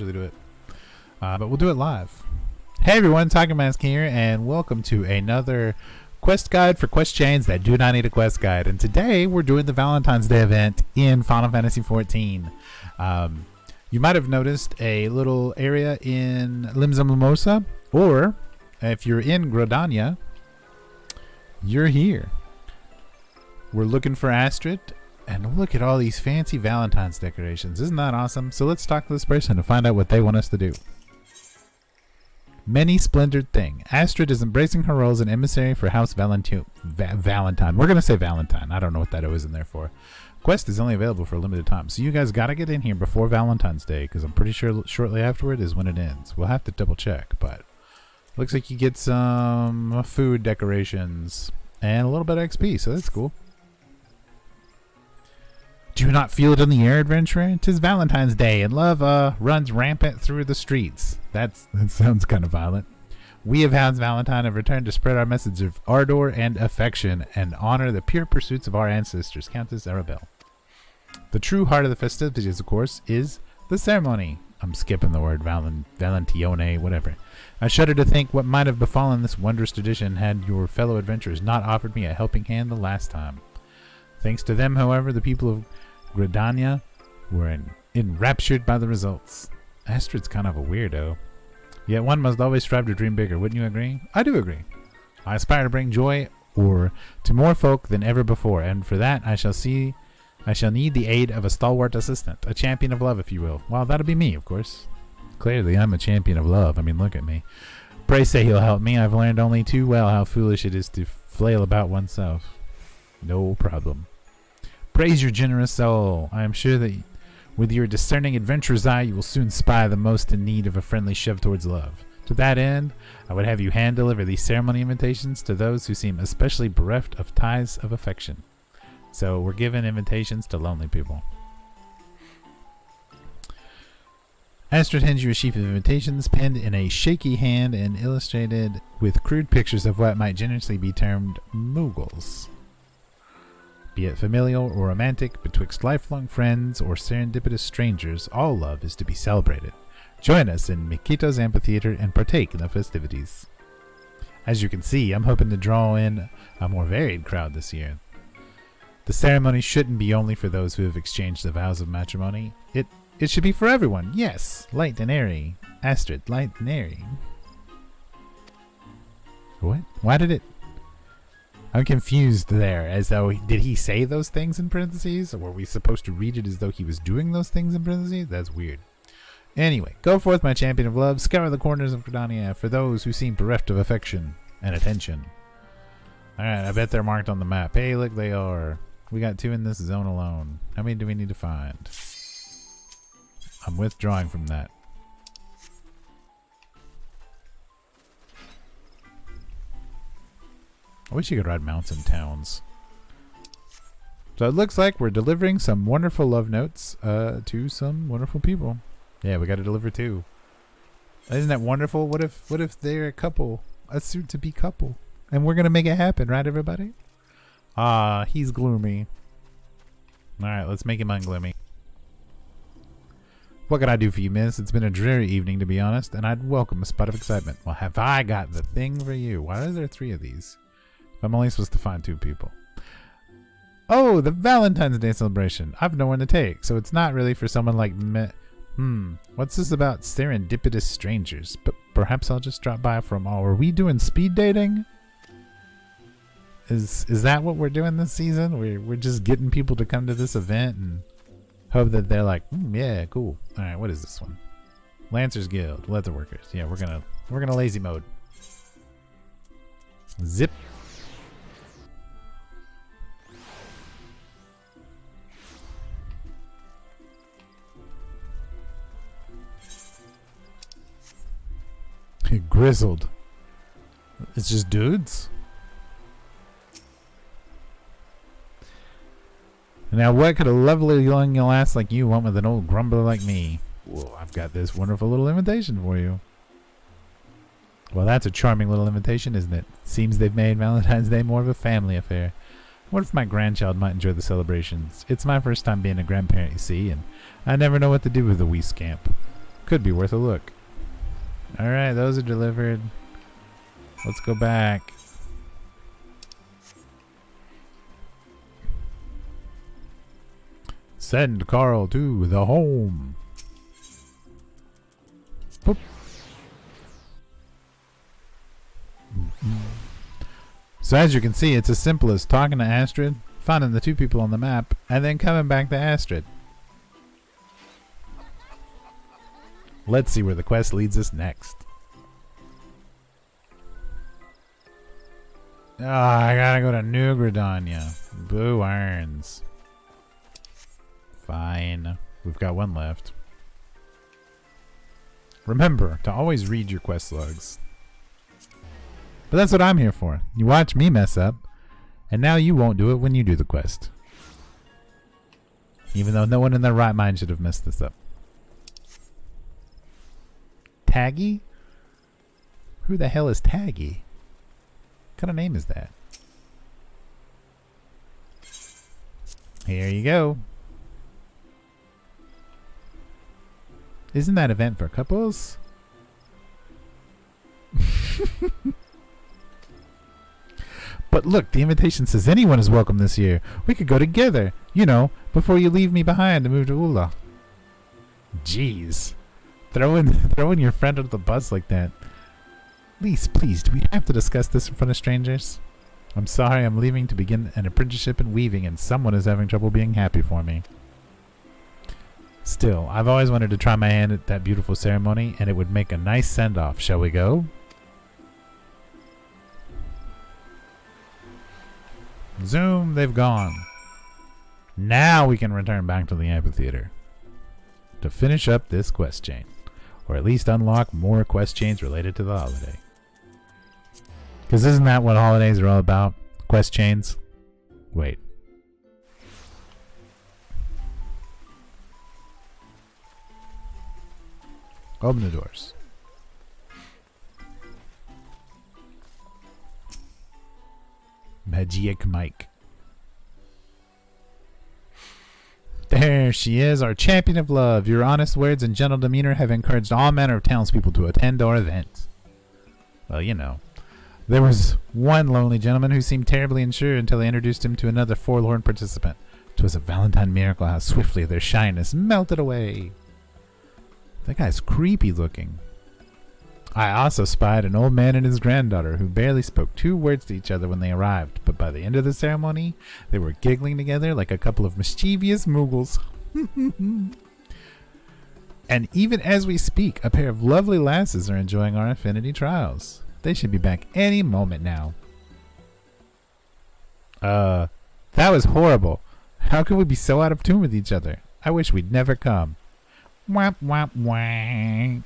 usually do it. But we'll do it live. Hey everyone, Tiger Mask here, and welcome to another quest guide for quest chains that do not need a quest guide. And today we're doing the Valentine's Day event in Final Fantasy XIV. You might have noticed a little area in Limsa Mimosa, or if you're in Grodania, you're here. We're looking for Astrid, and look at all these fancy Valentine's decorations. Isn't that awesome? So let's talk to this person to find out what they want us to do. Many splendored thing. Astrid is embracing her role as an emissary for House Valentine. We're going to say Valentine. I don't know what that O is in there for. Quest is only available for a limited time, so you guys got to get in here before Valentine's Day, because I'm pretty sure shortly afterward is when it ends. We'll have to double check, but looks like you get some food decorations and a little bit of XP, so that's cool. Do you not feel it in the air, adventurer? 'Tis Valentine's Day, and love runs rampant through the streets. That sounds kind of violent. We of House Valentine have returned to spread our message of ardor and affection and honor the pure pursuits of our ancestors, Countess Arabelle. The true heart of the festivities, of course, is the ceremony. I'm skipping the word Valentiones, whatever. I shudder to think what might have befallen this wondrous tradition had your fellow adventurers not offered me a helping hand the last time. Thanks to them, however, the people of Grodania were enraptured by the results. Astrid's kind of a weirdo. Yet one must always strive to dream bigger, wouldn't you agree? I do agree. I aspire to bring joy to more folk than ever before, and for that I shall need the aid of a stalwart assistant, a champion of love, if you will. Well, that'll be me, of course. Clearly, I'm a champion of love. I mean, look at me. Pray say he'll help me. I've learned only too well how foolish it is to flail about oneself. No problem. Praise your generous soul. I am sure that with your discerning adventurer's eye, you will soon spy the most in need of a friendly shove towards love. To that end, I would have you hand-deliver these ceremony invitations to those who seem especially bereft of ties of affection. So we're giving invitations to lonely people. Astrid hands you a sheaf of invitations penned in a shaky hand and illustrated with crude pictures of what might generously be termed Muggles. Be it familial or romantic, betwixt lifelong friends or serendipitous strangers, all love is to be celebrated. Join us in Mikito's amphitheater and partake in the festivities. As you can see, I'm hoping to draw in a more varied crowd this year. The ceremony shouldn't be only for those who have exchanged the vows of matrimony. It should be for everyone. Yes, light and airy. Astrid, light and airy. What? Why did it... I'm confused there, as though, did he say those things in parentheses? Or were we supposed to read it as though he was doing those things in parentheses? That's weird. Anyway, go forth, my champion of love, scour the corners of Grodania for those who seem bereft of affection and attention. Alright, I bet they're marked on the map. Hey, look, they are. We got 2 in this zone alone. How many do we need to find? I'm withdrawing from that. I wish you could ride mounts in towns. So it looks like we're delivering some wonderful love notes to some wonderful people. Yeah, we got to deliver 2. Isn't that wonderful? What if they're a couple, a soon-to-be couple, and we're gonna make it happen, right, everybody? Ah, he's gloomy. All right, let's make him ungloomy. What can I do for you, miss? It's been a dreary evening, to be honest, and I'd welcome a spot of excitement. Well, have I got the thing for you? Why are there 3 of these? I'm only supposed to find 2 people. Oh, the Valentine's Day celebration. I've no one to take, so it's not really for someone like me. What's this about serendipitous strangers? But perhaps I'll just drop by from all. Are we doing speed dating? Is that what we're doing this season? We're just getting people to come to this event and hope that they're like, yeah, cool. All right, what is this one? Lancers Guild, Leather Workers. Yeah, we're gonna lazy mode. Zip. Grizzled. It's just dudes. Now, what could a lovely young lass like you want with an old grumbler like me? Well, I've got this wonderful little invitation for you. Well, that's a charming little invitation, isn't it? Seems they've made Valentine's Day more of a family affair. What if my grandchild might enjoy the celebrations? It's my first time being a grandparent, you see, and I never know what to do with a wee scamp. Could be worth a look. Alright, those are delivered. Let's go back. Send Carl to the home. Boop. So as you can see, it's as simple as talking to Astrid, finding the two people on the map, and then coming back to Astrid. Let's see where the quest leads us next. I gotta go to New Gridania. Boo irons. Fine. We've got one left. Remember to always read your quest logs. But that's what I'm here for. You watch me mess up, and now you won't do it when you do the quest. Even though no one in their right mind should have messed this up. Taggy? Who the hell is Taggy? What kind of name is that? Here you go. Isn't that event for couples? But look, the invitation says anyone is welcome this year. We could go together, you know, before you leave me behind to move to Ula. Jeez. Throwing your friend under the bus like that. Lise, please, do we have to discuss this in front of strangers? I'm sorry, I'm leaving to begin an apprenticeship in weaving, and someone is having trouble being happy for me. Still, I've always wanted to try my hand at that beautiful ceremony, and it would make a nice send-off. Shall we go? Zoom, they've gone. Now we can return back to the amphitheater to finish up this quest chain, or at least unlock more quest chains related to the holiday. Because isn't that what holidays are all about? Quest chains? Wait. Open the doors. Magic Mike. There she is, our champion of love. Your honest words and gentle demeanor have encouraged all manner of townspeople to attend our event. Well, you know. There was one lonely gentleman who seemed terribly unsure until I introduced him to another forlorn participant. 'Twas a Valentine miracle how swiftly their shyness melted away. That guy's creepy looking. I also spied an old man and his granddaughter who barely spoke 2 words to each other when they arrived, but by the end of the ceremony, they were giggling together like a couple of mischievous moogles. And even as we speak, a pair of lovely lasses are enjoying our affinity trials. They should be back any moment now. That was horrible. How could we be so out of tune with each other? I wish we'd never come. Wamp, wamp, wamp.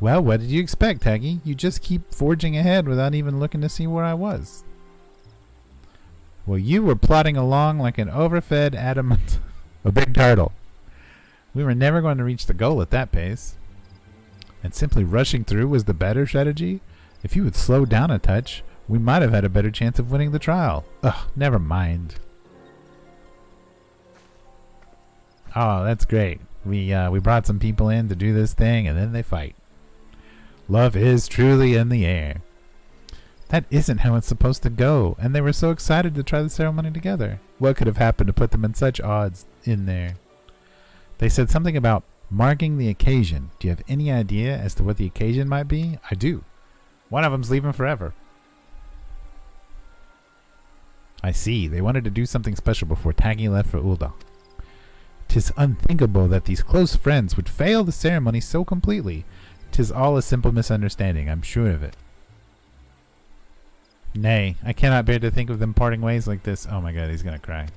Well, what did you expect, Taggy? You just keep forging ahead without even looking to see where I was. Well, you were plodding along like an overfed adamant, a big turtle. We were never going to reach the goal at that pace. And simply rushing through was the better strategy? If you had slowed down a touch, we might have had a better chance of winning the trial. Ugh, never mind. Oh, that's great. We brought some people in to do this thing, and then they fight. Love is truly in the air. That isn't how it's supposed to go, and they were so excited to try the ceremony together. What could have happened to put them in such odds in there? They said something about marking the occasion. Do you have any idea as to what the occasion might be? I do. One of them's leaving forever. I see. They wanted to do something special before Taggy left for Ulda. 'Tis unthinkable that these close friends would fail the ceremony so completely. 'Tis all a simple misunderstanding, I'm sure of it. Nay, I cannot bear to think of them parting ways like this. Oh my god, he's gonna cry.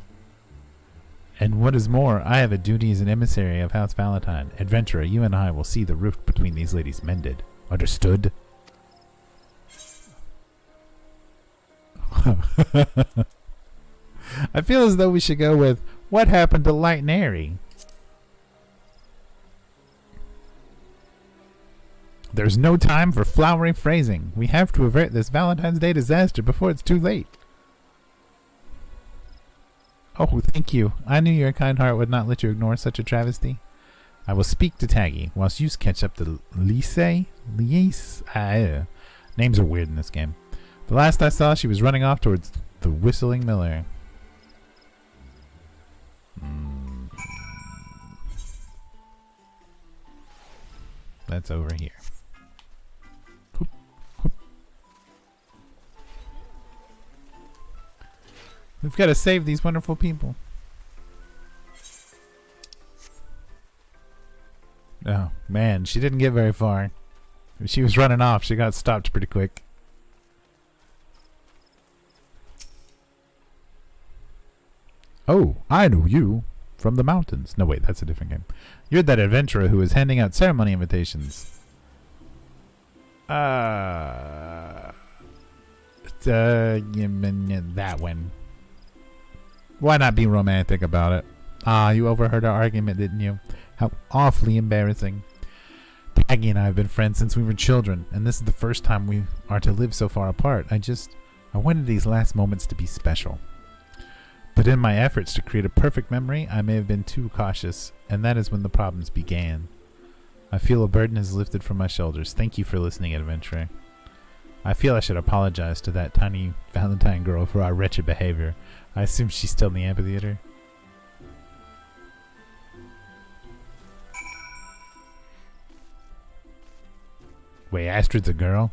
And what is more, I have a duty as an emissary of House Valentine. Adventurer, you and I will see the rift between these ladies mended. Understood? I feel as though we should go with, what happened to Light and Airy? There's no time for flowery phrasing. We have to avert this Valentine's Day disaster before it's too late. Oh, thank you. I knew your kind heart would not let you ignore such a travesty. I will speak to Taggy, whilst you catch up to Lise? Names are weird in this game. The last I saw, she was running off towards the Whistling Miller. That's over here. Hoop, hoop. We've got to save these wonderful people. Oh, man, she didn't get very far. She was running off. She got stopped pretty quick. Oh, I know you. From the mountains. No, wait, that's a different game. You're that adventurer who is handing out ceremony invitations. That one. Why not be romantic about it? Ah, you overheard our argument, didn't you? How awfully embarrassing. Peggy and I have been friends since we were children, and this is the first time we are to live so far apart. I wanted these last moments to be special. But in my efforts to create a perfect memory, I may have been too cautious, and that is when the problems began. I feel a burden is lifted from my shoulders. Thank you for listening, adventurer. I feel I should apologize to that tiny Valentine girl for our wretched behavior. I assume she's still in the amphitheater. Wait, Astrid's a girl?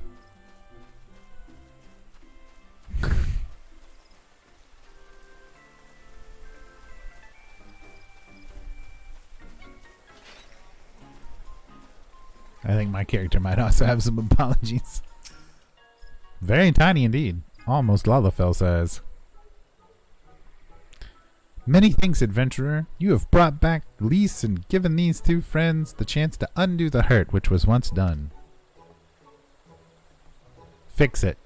I think my character might also have some apologies. Very tiny indeed. Almost Lalafell size. Many thanks, adventurer. You have brought back Lise and given these two friends the chance to undo the hurt which was once done. Fix it.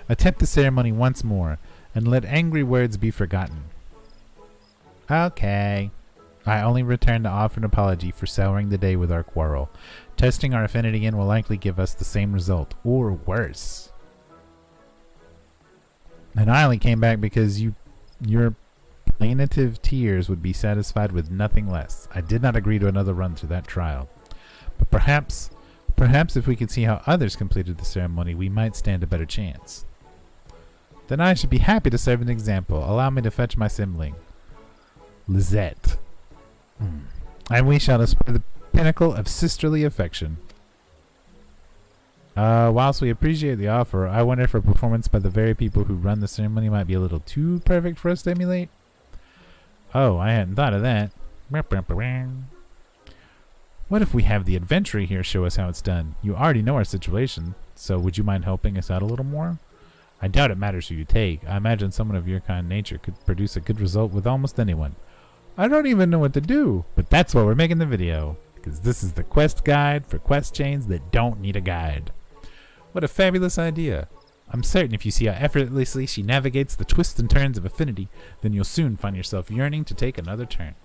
Attempt the ceremony once more, and let angry words be forgotten. Okay. I only return to offer an apology for souring the day with our quarrel. Testing our affinity again will likely give us the same result, or worse. And I only came back because your plaintive tears would be satisfied with nothing less. I did not agree to another run through that trial. But perhaps if we could see how others completed the ceremony, we might stand a better chance. Then I should be happy to serve an example. Allow me to fetch my sibling, Lisette. And we shall display the pinnacle of sisterly affection. Whilst we appreciate the offer, I wonder if a performance by the very people who run the ceremony might be a little too perfect for us to emulate. Oh, I hadn't thought of that. What if we have the adventurer here show us how it's done? You already know our situation, so would you mind helping us out a little more? I doubt it matters who you take. I imagine someone of your kind nature could produce a good result with almost anyone. I don't even know what to do, but that's why we're making the video, because this is the quest guide for quest chains that don't need a guide. What a fabulous idea. I'm certain if you see how effortlessly she navigates the twists and turns of affinity, then you'll soon find yourself yearning to take another turn.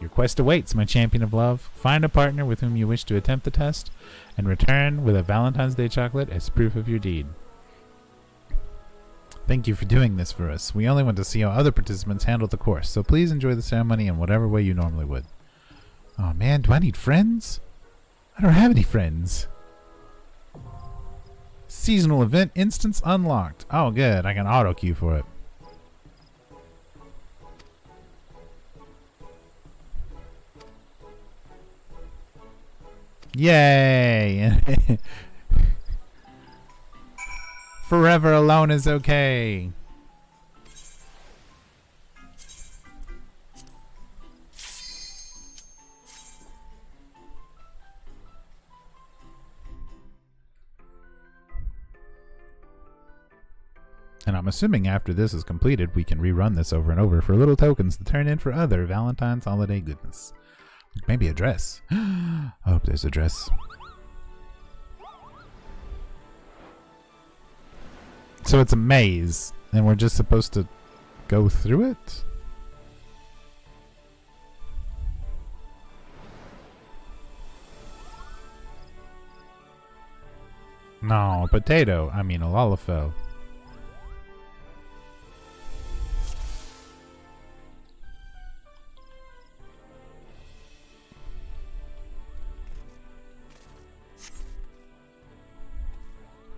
Your quest awaits, my champion of love. Find a partner with whom you wish to attempt the test, and return with a Valentine's Day chocolate as proof of your deed. Thank you for doing this for us. We only want to see how other participants handle the course, so please enjoy the ceremony in whatever way you normally would. Oh man, do I need friends? I don't have any friends. Seasonal event instance unlocked. Oh good, I can auto queue for it. Yay! Forever alone is okay. And I'm assuming after this is completed, we can rerun this over and over for little tokens to turn in for other Valentine's holiday goodness. Maybe a dress. I hope there's a dress. So it's a maze, and we're just supposed to go through it? No, a potato. I mean a lalafell.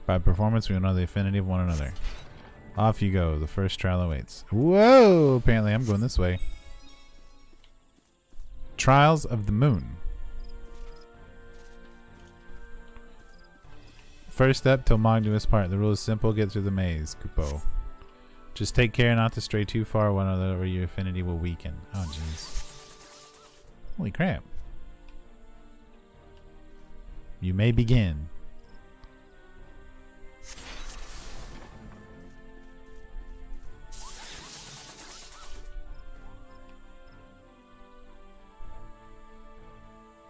By performance, we will know the affinity of one another. Off you go. The first trial awaits. Whoa! Apparently I'm going this way. Trials of the Moon. First step till Mog do his part. The rule is simple. Get through the maze, Kupo. Just take care not to stray too far one another or your affinity will weaken. Oh, jeez. Holy crap. You may begin.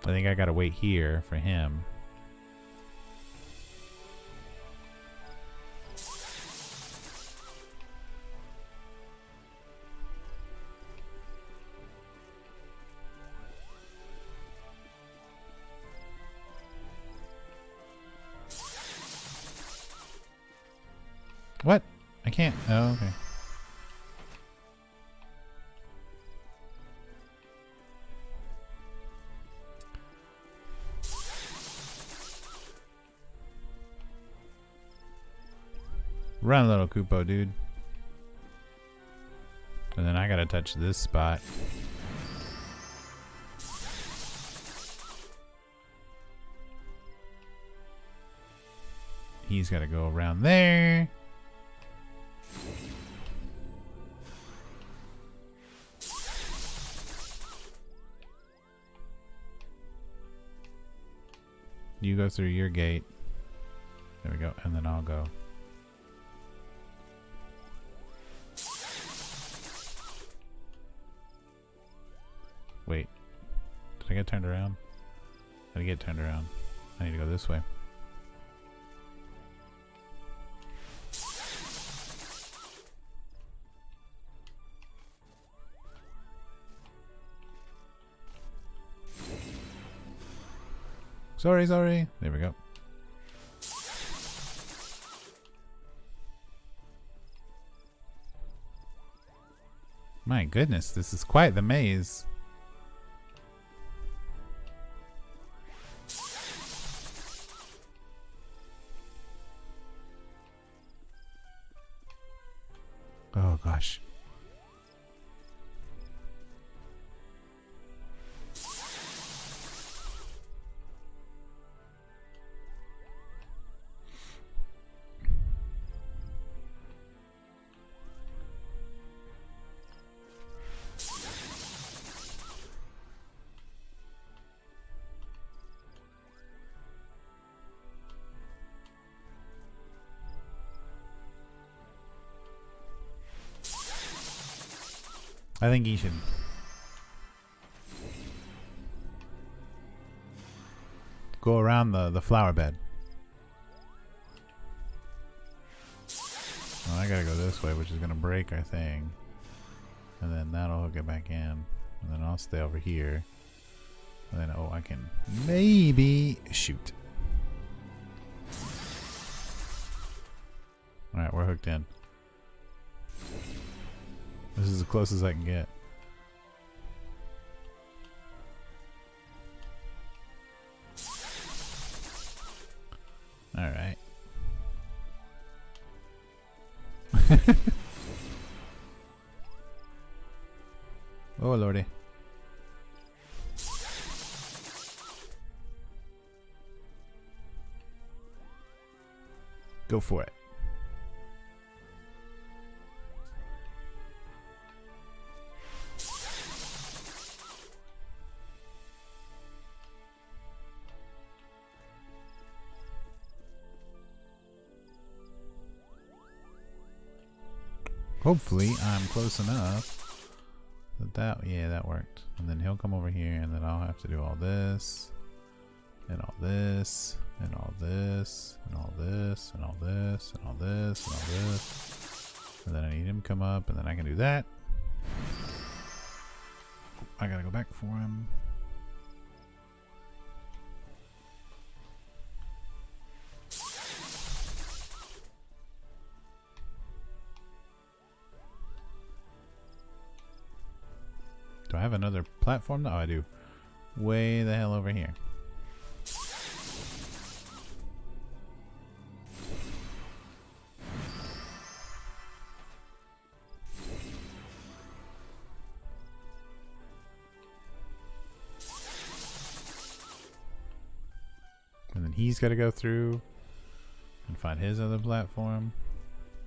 I think I gotta wait here for him. What? I can't. Oh, okay. Run, little Kupo, dude. And then I gotta touch this spot. He's gotta go around there. You go through your gate. There we go. And then I'll go. Wait. Did I get turned around? I did get turned around. I need to go this way. Sorry, sorry. There we go. My goodness, this is quite the maze. Oh gosh. I think he should go around the flower bed. Well, I gotta go this way, which is gonna break our thing. And then that'll hook it back in. And then I'll stay over here. And then, oh, I can maybe shoot. Alright, we're hooked in. This is as close as I can get. Alright. Oh lordy. Go for it. Hopefully I'm close enough that yeah, that worked. And then he'll come over here and then I'll have to do all this and all this and all this and all this and all this and all this and all this. And then I need him to come up and then I can do that. I gotta go back for him. Do I have another platform? No, I do. Way the hell over here. And then he's got to go through and find his other platform,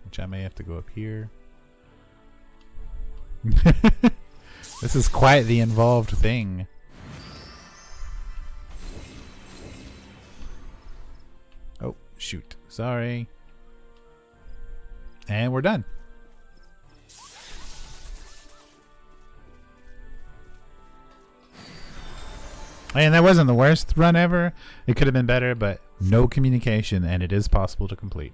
which I may have to go up here. This is quite the involved thing. Oh, shoot. Sorry. And we're done. And that wasn't the worst run ever. It could have been better, but no communication, and it is possible to complete.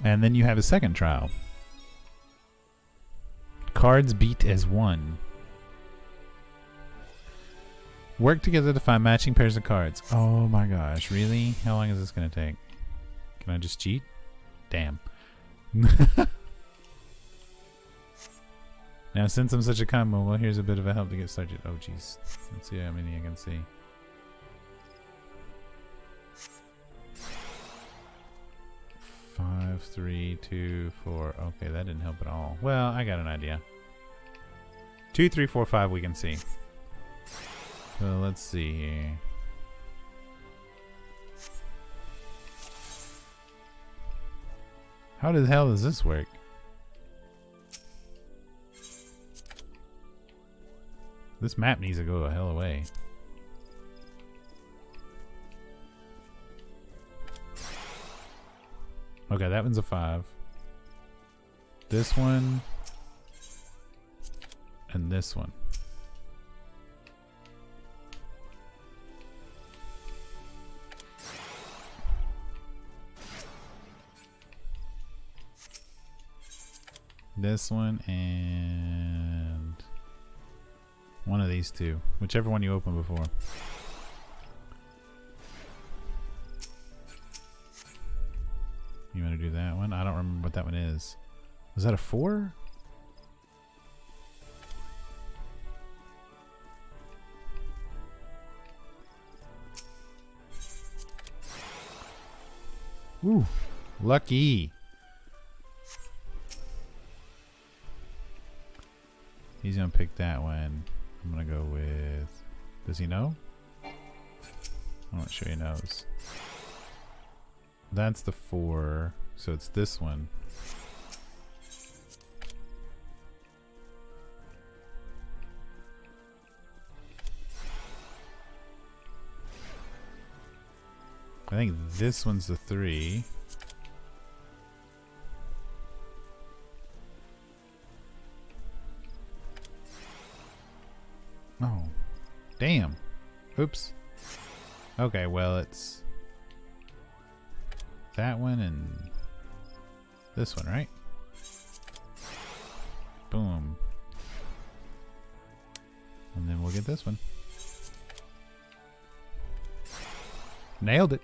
And then you have a second trial. Cards beat as one. Work together to find matching pairs of cards. Oh my gosh, really? How long is this going to take? Can I just cheat? Damn. Now, since I'm such a combo, well, here's a bit of a help to get started. Oh, jeez. Let's see how many I can see. 5, 3, 2, 4. Okay, that didn't help at all. Well, I got an idea. 2, 3, 4, 5 we can see. So let's see here. How the hell does this work? This map needs to go the hell away. Okay, that one's a 5. This one. And this one. This one and one of these two. Whichever one you opened before. You want to do that one? I don't remember what that one is. Was that a 4? Ooh, lucky. He's gonna pick that one. I'm gonna go with... Does he know? I'm not sure he knows. That's the 4, so it's this one. I think this one's the 3. Oh, damn. Oops. Okay, well, it's that one and this one, right? Boom. And then we'll get this one. Nailed it.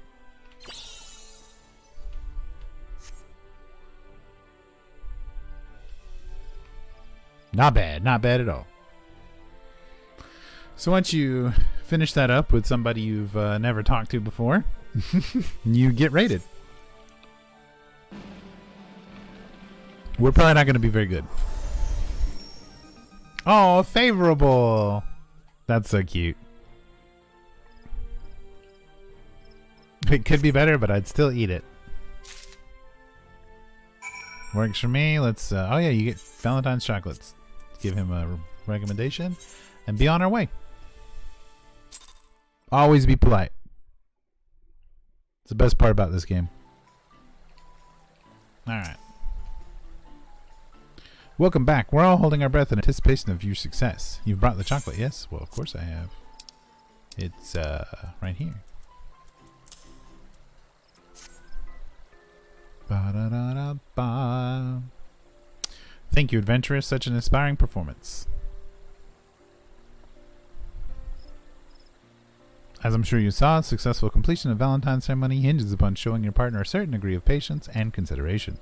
Not bad. Not bad at all. So once you finish that up with somebody you've never talked to before, you get rated. We're probably not going to be very good. Oh, favorable. That's so cute. It could be better, but I'd still eat it. Works for me. Let's, oh yeah, you get Valentine's chocolates. Give him a recommendation and be on our way. Always be polite. It's the best part about this game. Alright. Welcome back. We're all holding our breath in anticipation of your success. You've brought the chocolate, yes? Well, of course I have. It's right here. Ba-da-da-da-ba. Thank you, adventurers. Such an inspiring performance. As I'm sure you saw, successful completion of Valentine's ceremony hinges upon showing your partner a certain degree of patience and consideration.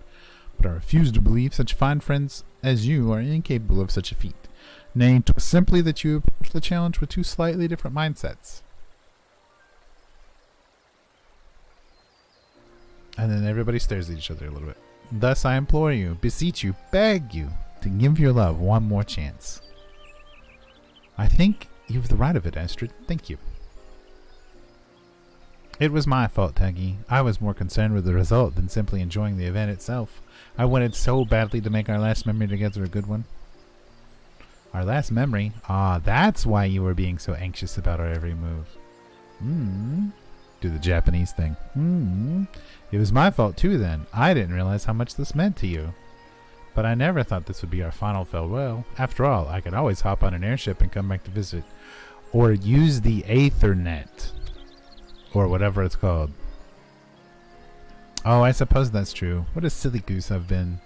But I refuse to believe such fine friends as you are incapable of such a feat. Nay, 'twas simply that you approached the challenge with two slightly different mindsets. And then everybody stares at each other a little bit. Thus I implore you, beseech you, beg you, to give your love one more chance. I think you've the right of it, Astrid. Thank you. It was my fault, Tuggy. I was more concerned with the result than simply enjoying the event itself. I wanted so badly to make our last memory together a good one. Our last memory? Ah, that's why you were being so anxious about our every move. Do the Japanese thing. It was my fault too then. I didn't realize how much this meant to you. But I never thought this would be our final farewell. After all, I could always hop on an airship and come back to visit. Or use the Aethernet. Or whatever it's called. Oh, I suppose that's true. What a silly goose I've been.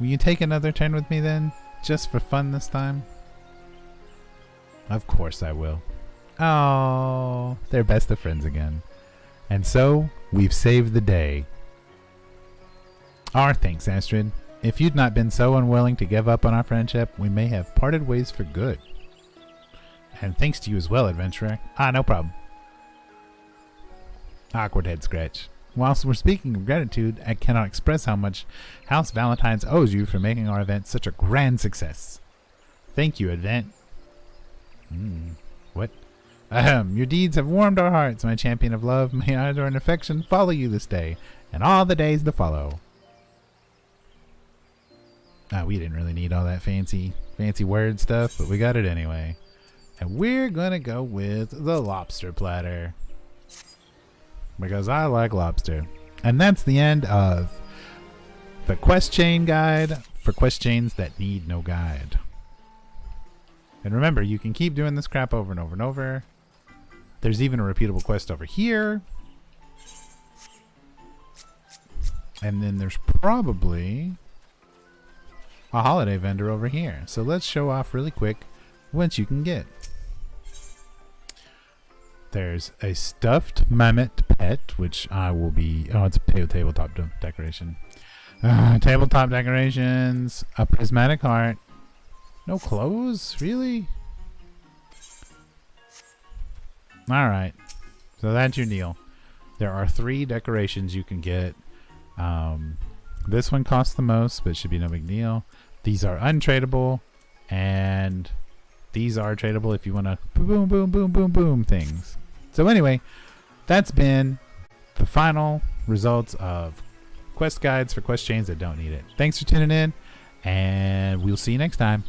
Will you take another turn with me then? Just for fun this time? Of course I will. Oh, they're best of friends again. And so, we've saved the day. Our thanks, Astrid. If you'd not been so unwilling to give up on our friendship, we may have parted ways for good. And thanks to you as well, adventurer. No problem. Awkward head scratch. Whilst we're speaking of gratitude, I cannot express how much House Valentiones owes you for making our event such a grand success. Thank you, Advent. What? Your deeds have warmed our hearts, my champion of love. May honor and affection follow you this day, and all the days to follow. We didn't really need all that fancy word stuff, but we got it anyway. And we're gonna go with the lobster platter. Because I like lobster. And that's the end of the quest chain guide for quest chains that need no guide. And remember, you can keep doing this crap over and over and over. There's even a repeatable quest over here. And then there's probably a holiday vendor over here. So let's show off really quick what you can get. There's a stuffed mammoth pet, which I will be... Oh, it's a tabletop decoration. Tabletop decorations. A prismatic heart. No clothes? Really? Alright. So that's your deal. There are 3 decorations you can get. This one costs the most, but it should be no big deal. These are untradeable. And these are tradable if you want to boom, boom, boom, boom, boom things. So anyway, that's been the final results of quest guides for quest chains that don't need it. Thanks for tuning in, and we'll see you next time.